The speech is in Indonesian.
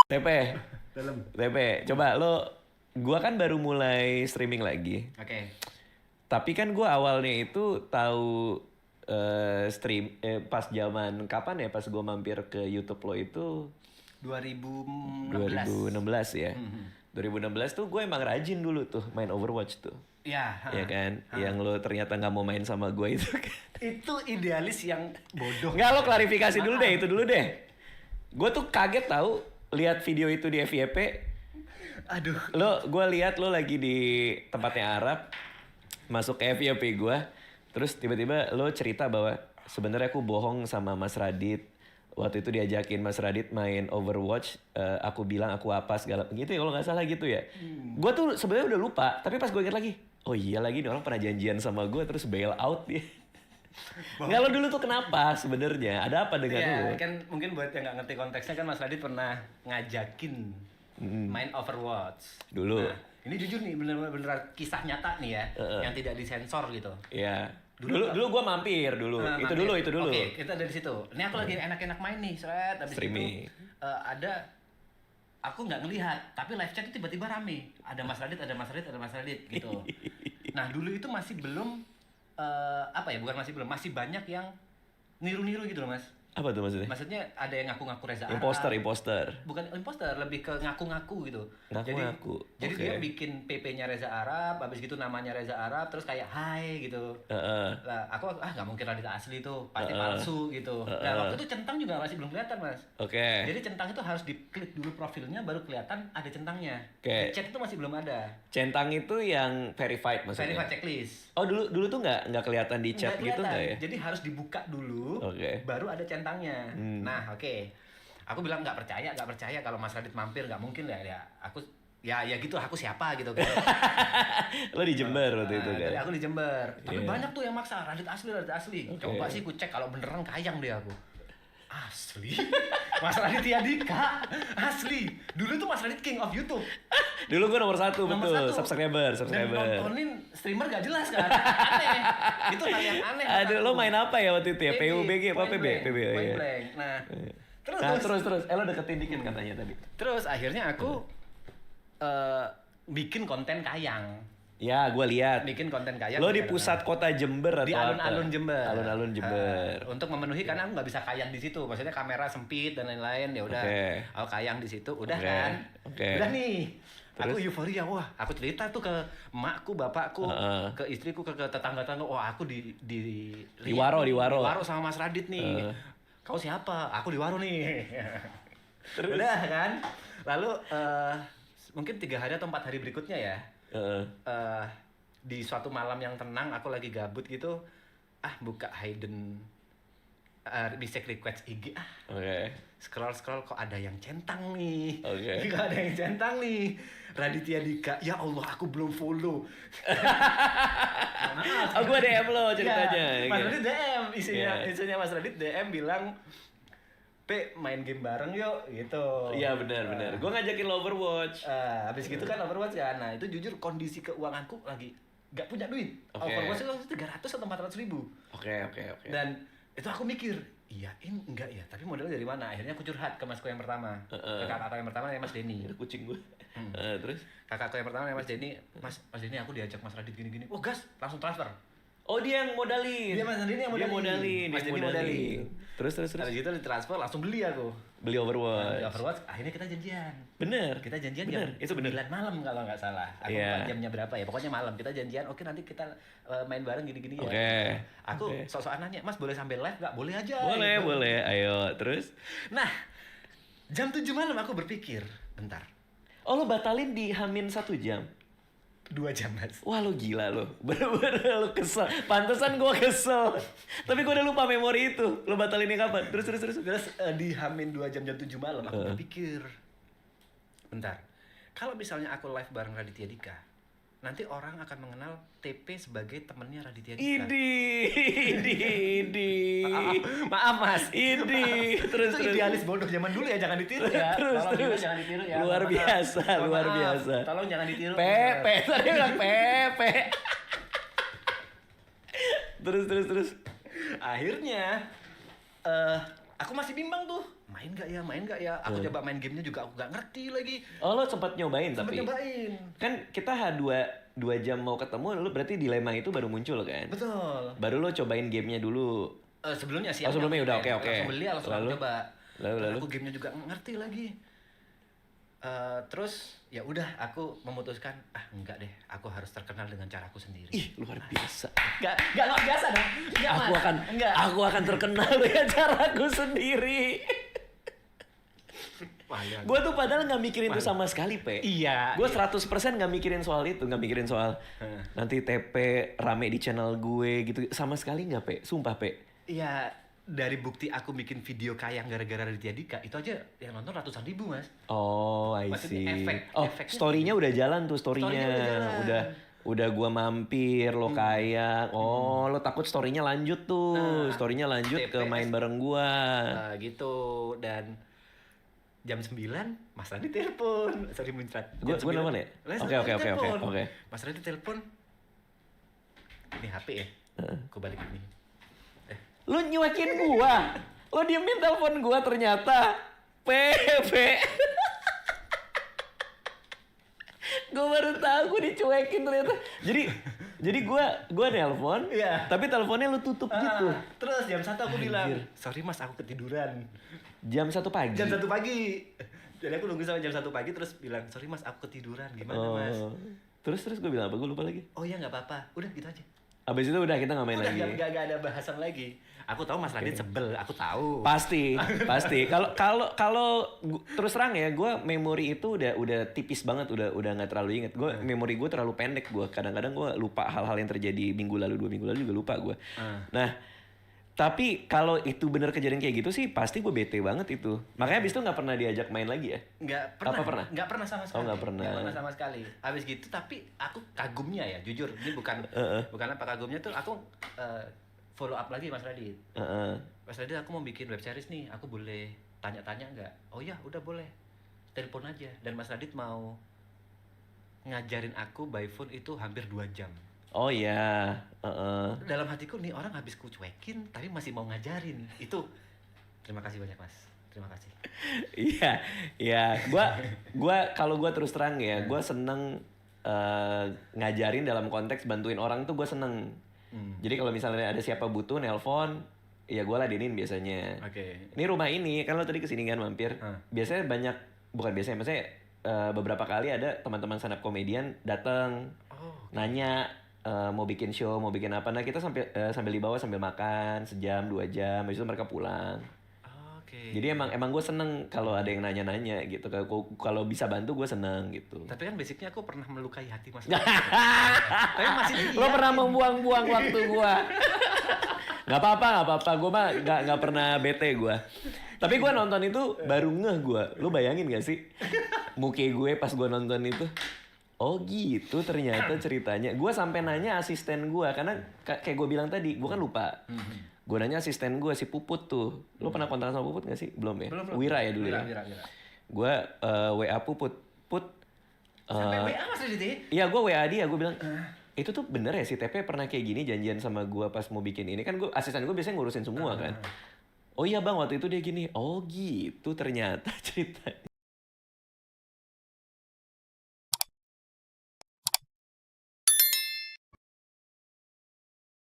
TP. Dalam. TP. Coba gua kan baru mulai streaming lagi. Oke. Tapi kan gua awalnya itu tahu pas zaman kapan ya, pas gua mampir ke YouTube lo itu 2016 ya. 2016 tuh gue emang rajin dulu tuh main Overwatch tuh. Ya. Ya kan? Yang lo ternyata nggak mau main sama gue itu kan. Itu idealis yang bodoh. Nggak, lo klarifikasi dulu deh, itu dulu deh. Gue tuh kaget tahu lihat video itu di FYP. Aduh. Gue lihat lo lagi di tempatnya Arab, masuk ke FYP gue, terus tiba-tiba lo cerita bahwa sebenarnya aku bohong sama Mas Radit. Waktu itu diajakin Mas Radit main Overwatch, aku bilang aku apa segala gitu ya kalau nggak salah gitu ya. Gue tuh sebenarnya udah lupa, tapi pas gue ingat lagi, oh iya lagi nih orang pernah janjian sama gue terus bail out dia. Nggak, lo dulu tuh kenapa sebenarnya? Ada apa dengan lo? Ya kan mungkin buat yang nggak ngerti konteksnya kan Mas Radit pernah ngajakin main Overwatch. Dulu. Nah, ini jujur nih bener-bener kisah nyata nih ya, yang tidak disensor gitu. Iya. Dulu gue mampir dulu. Itu dulu. Oke, kita dari situ. Ini aku lagi enak-enak main nih, seret habis streaming. itu aku nggak ngelihat, tapi live chat itu tiba-tiba rame. Ada Mas Radit gitu. Nah, dulu itu masih belum masih banyak yang niru-niru gitu loh, Mas. Apa tuh maksudnya? Maksudnya ada yang ngaku-ngaku Reza Arab. Imposter. Bukan imposter, lebih ke ngaku-ngaku gitu. Ngaku-ngaku. Jadi Okay. dia bikin PP-nya Reza Arab, habis gitu namanya Reza Arab, terus kayak hai gitu. Lah, aku nggak mungkin Radita asli tuh, pasti palsu gitu. Nah, waktu itu centang juga masih belum kelihatan, Mas. Oke. Jadi centang itu harus diklik dulu profilnya, baru kelihatan ada centangnya. Oke. Di chat itu masih belum ada. Centang itu yang verified maksudnya? Verify checklist. Oh dulu tuh nggak kelihatan di chat gitu nggak ya? Jadi harus dibuka dulu, Oke. baru ada centangnya. Nah, oke. Aku bilang nggak percaya kalau Mas Radit mampir, nggak mungkin lah ya. Aku ya gitu, aku siapa gitu kan. Lo di Jember waktu itu kan? Jadi aku di Jember. Tapi Iya. banyak tuh yang maksa Radit asli. Oke. Coba sih ku cek kalau beneran kayang dia aku. Asli. Mas Raditya Dika. Asli. Dulu tuh Mas Radit king of YouTube. Dulu gue nomor 1, Nomor betul. satu. Subscriber. Dan nontonin streamer gak jelas kan. Aneh. Itu hal yang aneh. Aduh, lo main apa ya waktu itu ya? PB, PUBG apa Point PB? Blank, PB, oh Point iya. Blank. Nah, Terus. Lo deketin dikit katanya tadi. Terus akhirnya aku bikin konten kayang. Ya, gue lihat. Bikin konten kayang. Lo di pusat kota Jember atau di apa? alun-alun Jember. Alun-alun Jember. Untuk memenuhi karena aku nggak bisa kayang di situ. Maksudnya kamera sempit dan lain-lain. Ya udah. Oke. Aku kayang di situ. Udah Oke. kan. Oke. Udah nih. Terus? Aku euforia. Wah, aku cerita tuh ke emakku, bapakku, ke istriku, ke tetangga-tetangga. Wah, aku di Waro. Di Waro sama Mas Radit nih. Kau siapa? Aku di Waro nih. Terus? Udah kan. Lalu mungkin 3 hari atau 4 hari berikutnya ya. Di suatu malam yang tenang, aku lagi gabut gitu, buka hidden mistake request IG. Oke. Scroll kok ada yang centang nih. Oke. Kok ada yang centang nih. Raditya Dika. Ya Allah, aku belum follow. Oh, gue DM lo ceritanya. Ya, Mas Oke. Radit DM Iya. isinya Mas Radit DM bilang, "P, main game bareng yuk." gitu. Iya benar. Gue ngajakin lo Overwatch. Habis gitu kan Overwatch kan. Nah, itu jujur kondisi keuanganku lagi gak punya duit. Oke. Overwatch itu 300 atau 400 ribu. Oke. Dan itu aku mikir, iyain enggak ya? Tapi modalnya dari mana? Akhirnya aku curhat ke masku yang pertama. Ke kakakku yang pertama namanya Mas Denny. Ada kucing gue. Terus? Kakakku yang pertama namanya Mas Denny. Mas Denny, aku diajak Mas Radit gini-gini. Oh gas, langsung transfer. Oh, dia yang modalin. Dia Mas Denny yang modalin. Mas Dia Denny modalin. Terus. Habis itu ditransfer, langsung beli aku. Beli Overwatch. Di Overwatch, akhirnya kita janjian. Bener. Kita janjian Bener. jam 9 malam kalau nggak salah. Aku Iya. lupa jamnya berapa ya. Pokoknya malam kita janjian. Oke, nanti kita main bareng gini-gini ya. Oke. Aku sok-sokan nanya, "Mas boleh sambil live nggak?" "Boleh aja." gitu. Boleh. Ayo, terus? Nah, jam 7 malam aku berpikir, bentar. Oh, lo batalin di Hamin 1 jam? 2 jam, Mas. Wah, lo gila lo. Bener-bener lo kesel. Pantesan gue kesel. Tapi gue udah lupa memori itu. Lo batalinnya kapan? Terus. Terus di Hamin 2 jam 7 malam aku berpikir, bentar. Kalau misalnya aku live bareng Raditya Dika, nanti orang akan mengenal TP sebagai temennya Raditya Dika. Idi. Maaf, Mas. Idi. Terus. Itu idealis bodoh zaman dulu ya, jangan ditiru ya. Terus. Jangan ditiru ya. Luar Mohon biasa, maaf. luar Mohon maaf. biasa. Tolong jangan ditiru. Pepe. Tadi bilang Pepe. Terus. Akhirnya Aku masih bimbang tuh, main gak ya? Aku coba main gamenya juga aku gak ngerti lagi. Oh lo sempat nyobain Sempet tapi? nyobain. Kan kita dua jam mau ketemu, lu berarti dilema itu baru muncul kan? Betul. Baru lo cobain gamenya dulu. Sebelumnya sih. Oh, sebelumnya udah, oke. Langsung beli, langsung Lalu? aku coba. Lalu? Aku gamenya juga nggak ngerti lagi. Terus ya udah aku memutuskan enggak deh, aku harus terkenal dengan caraku sendiri. Ih luar biasa. Enggak luar biasa dong. Enggak, Mas. Aku akan terkenal dengan caraku sendiri. Wah, ya. Gue tuh padahal nggak mikirin itu sama sekali, Pe. Iya. Gue 100% nggak mikirin soal itu, nggak mikirin soal nanti TP rame di channel gue gitu, sama sekali nggak, Pe. Sumpah, Pe. Iya, dari bukti aku bikin video kayang gara-gara Raditya Dika, itu aja yang nonton ratusan ribu, Mas. Oh, I Maksudnya see. efeknya Story-nya udah jalan tuh, story-nya. Story-nya udah jalan. Udah gua mampir, lo kayang. Oh, lo takut story-nya lanjut tuh. Story-nya lanjut ke TPS. main bareng gua. Gitu, dan jam 9 Mas Radit telepon. Sorry muncrat. Gua nelfon ya? Oke. Mas Radit telepon. Ini HP ya? Aku balik ini. Lu nyuekin gua. Lo diemin telepon gua ternyata. Pepe. Gue baru tahu gue dicuekin ternyata. Jadi gue nelpon, Iya. tapi teleponnya lu tutup gitu. Terus jam 1 aku bilang, sorry Mas aku ketiduran. Jam 1 pagi. Jam 1 pagi. Jadi aku nunggu sampai jam 1 pagi terus bilang, sorry Mas aku ketiduran, gimana Mas? Terus gue bilang apa? Gue lupa lagi. Oh iya nggak apa-apa, udah gitu aja. Abis itu udah kita nggak main Udah lagi. nggak ada bahasan lagi. Aku tahu Mas Radit sebel, aku tahu. Pasti. Kalau terus terang ya, gue memori itu udah tipis banget, udah nggak terlalu inget. Gue memori gue terlalu pendek. Gue kadang-kadang gue lupa hal-hal yang terjadi minggu lalu, 2 minggu lalu juga lupa gue. Nah, tapi kalau itu bener kejadian kayak gitu sih, pasti gue bete banget itu. Makanya abis itu nggak pernah diajak main lagi ya? Nggak pernah. Apa pernah? Nggak pernah sama sekali. Oh, nggak pernah. Nggak pernah sama sekali. Habis gitu, tapi aku kagumnya ya, jujur. Ini bukan apa kagumnya tuh, aku follow up lagi Mas Radit. Mas Radit, aku mau bikin web series nih, aku boleh tanya-tanya nggak? Oh ya, udah boleh. Telepon aja. Dan Mas Radit mau ngajarin aku by phone itu hampir 2 jam. Oh iya. Dalam hatiku nih orang habis ku cuekin tapi masih mau ngajarin. Itu terima kasih banyak Mas. Terima kasih. Iya. Gua kalau gua terus terang ya, gua seneng ngajarin dalam konteks bantuin orang tuh gua seneng. Jadi kalau misalnya ada siapa butuh nelpon, ya gue ladenin biasanya. Oke. Ini rumah ini, kan lo tadi kesini kan mampir. Biasanya bukan biasanya, maksudnya beberapa kali ada teman-teman stand up comedian datang, nanya mau bikin show, mau bikin apa. Nah kita sambil dibawa sambil makan sejam 2 jam, habis itu mereka pulang. Oke. Jadi emang gue seneng kalau ada yang nanya-nanya gitu. Kalau bisa bantu gue seneng gitu. Tapi kan basicnya aku pernah melukai hati Mas. Tapi masih Lo pernah membuang-buang waktu gue. Gak apa-apa. Gue mah gak pernah bete gue. Tapi gue nonton itu baru ngeh gue. Lo bayangin gak sih? Muke gue pas gue nonton itu. Oh gitu ternyata ceritanya. Gue sampai nanya asisten gue. Karena kayak gue bilang tadi, gue kan lupa. Gue nanya asisten gue, si Puput tuh. Lo pernah kontak sama Puput gak sih? Belum ya? Belum. Wira ya dulu ya? Wira. Gue WA Puput. Sampai WA Mas Radit ya? Iya gue WA dia, gue bilang, itu tuh bener ya si TP pernah kayak gini janjian sama gue pas mau bikin ini. Kan asisten gue biasanya ngurusin semua kan. Oh iya bang, waktu itu dia gini. Oh gitu ternyata ceritanya.